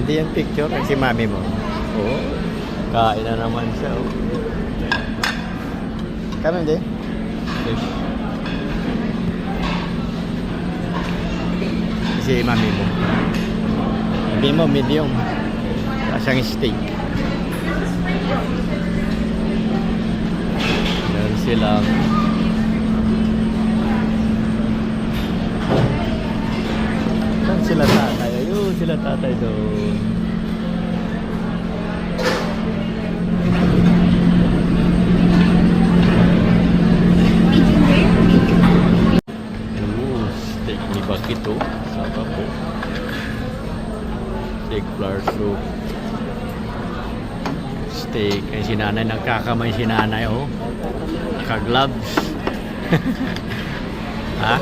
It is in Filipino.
Hindi yan picture. Ay, si mami mo. Oo. Kain na naman siya. Oh. Kami hindi. Fish. Si mami mo. Mami mo, medium. Kasang steak. Meron silang saan sila tatay? Ayun, sila tatay doon. Steak ni Bakito. Saka po. Steak flour soup. Steak. Ay si nanay, nagkakamay si nanay, oh. Naka-gloves. Ha?